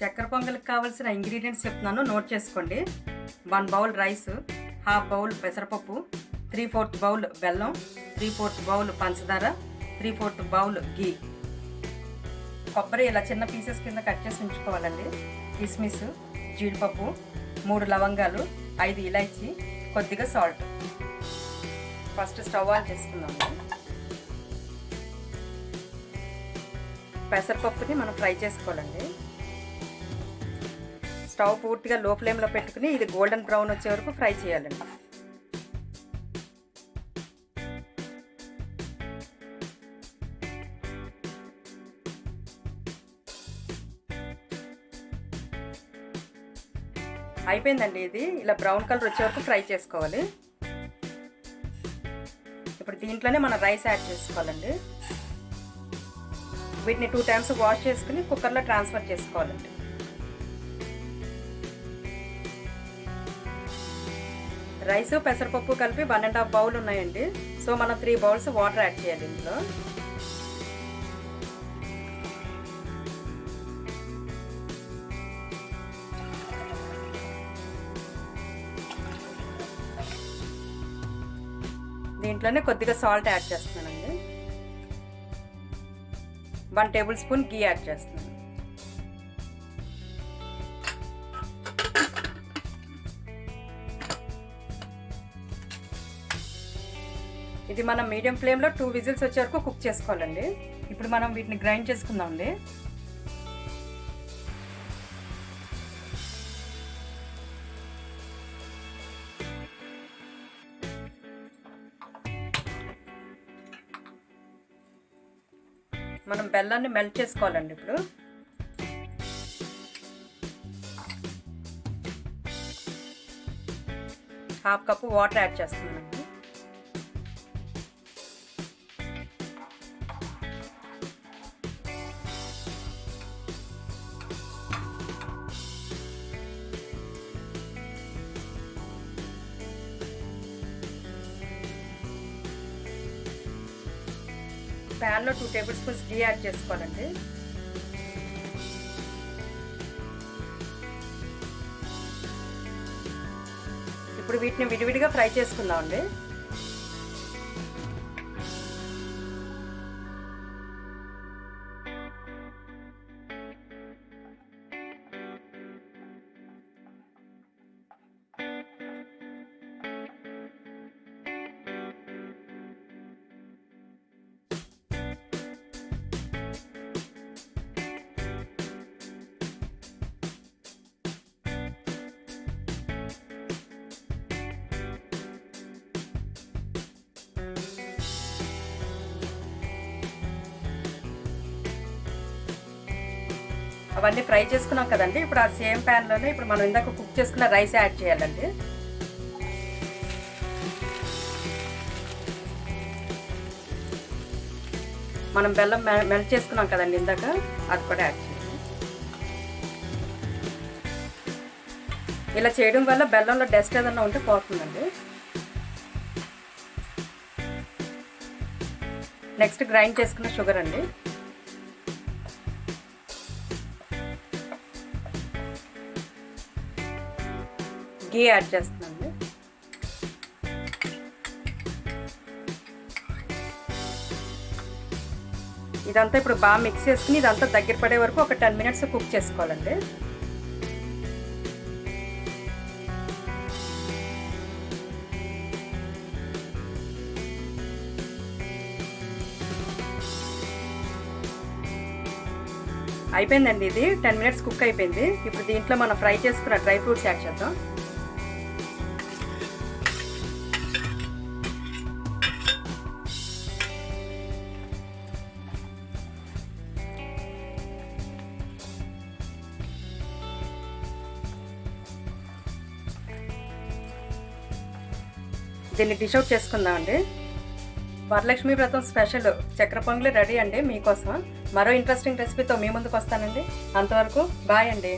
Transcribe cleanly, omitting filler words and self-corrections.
చక్కెర పొంగల్కి కావాల్సిన ఇంగ్రీడియంట్స్ చెప్తున్నాను, నోట్ చేసుకోండి. 1 బౌల్ రైస్, హాఫ్ బౌల్ పెసరపప్పు, 3/4 బౌల్ బెల్లం, 3/4 బౌల్ పంచదార, 3/4 బౌల్ ఘీ. కొబ్బరి ఇలా చిన్న పీసెస్ కింద కట్ చేసి ఉంచుకోవాలండి. కిస్మిస్, జీడిపప్పు, 3 లవంగాలు, 5 ఇలాచీ, కొద్దిగా సాల్ట్. ఫస్ట్ స్టవ్ ఆన్ చేసుకుందాము. పెసరపప్పుని మనం ఫ్రై చేసుకోవాలండి. స్టవ్ పూర్తిగా లో ఫ్లేమ్లో పెట్టుకుని ఇది గోల్డెన్ బ్రౌన్ వచ్చే వరకు ఫ్రై చేయాలండి. అయిపోయిందండి. ఇది ఇలా బ్రౌన్ కలర్ వచ్చే వరకు ఫ్రై చేసుకోవాలి. ఇప్పుడు దీంట్లోనే మనం రైస్ యాడ్ చేసుకోవాలండి. వీటిని 2 టైమ్స్ వాష్ చేసుకుని కుక్కర్లో ట్రాన్స్ఫర్ చేసుకోవాలండి. రైస్ పెసరపప్పు కలిపి 1.5 బౌల్ ఉన్నాయండి. సో మనం 3 బౌల్స్ వాటర్ యాడ్ చేయాలి ఇందులో. దీంట్లోనే కొద్దిగా సాల్ట్ యాడ్ చేస్తున్నానండి. 1 టేబుల్ స్పూన్ ఘీ యాడ్ చేస్తున్నాను. ఇది మనం మీడియం ఫ్లేమ్లో 2 విజిల్స్ వచ్చే వరకు కుక్ చేసుకోవాలండి. ఇప్పుడు మనం వీటిని గ్రైండ్ చేసుకుందామండి. మనం బెల్లాన్ని మెల్ట్ చేసుకోవాలండి. ఇప్పుడు హాఫ్ కప్పు వాటర్ యాడ్ చేస్తున్నానండి. ప్యాన్లో 2 టేబుల్ స్పూన్స్ ఘీ యాడ్ చేసుకోవాలండి. ఇప్పుడు వీటిని విడివిడిగా ఫ్రై చేసుకుందామండి. అవన్నీ ఫ్రై చేసుకున్నాం కదండి. ఇప్పుడు ఆ సేమ్ ప్యాన్లోనే ఇప్పుడు మనం ఇందాక కుక్ చేసుకున్న రైస్ యాడ్ చేయాలండి. మనం బెల్లం మెల్ట్ చేసుకున్నాం కదండి ఇందాక, అది కూడా యాడ్ చేయాలి. ఇలా చేయడం వల్ల బెల్లంలో డస్ట్ ఏదన్నా ఉంటే పోతుందండి. నెక్స్ట్ గ్రైండ్ చేసుకున్న షుగర్ అండి. ఘీ యాడ్ చేస్తున్నాను. ఇదంతా ఇప్పుడు బాగా మిక్స్ చేసుకుని ఇదంతా దగ్గర పడే వరకు ఒక 10 మినిట్స్ కుక్ చేసుకోవాలండి. అయిపోయిందండి. ఇది 10 మినిట్స్ కుక్ అయిపోయింది. ఇప్పుడు దీంట్లో మనం ఫ్రై చేసుకున్న డ్రై ఫ్రూట్స్ యాడ్ చేద్దాం. దీన్ని డిష్ అవుట్ చేసుకుందామండి. వరలక్ష్మి వ్రతం స్పెషల్ చక్కెర పొంగలి రెడీ అండి మీకోసం. మరో ఇంట్రెస్టింగ్ రెసిపీతో మీ ముందుకు వస్తానండి. అంతవరకు బాయ్ అండి.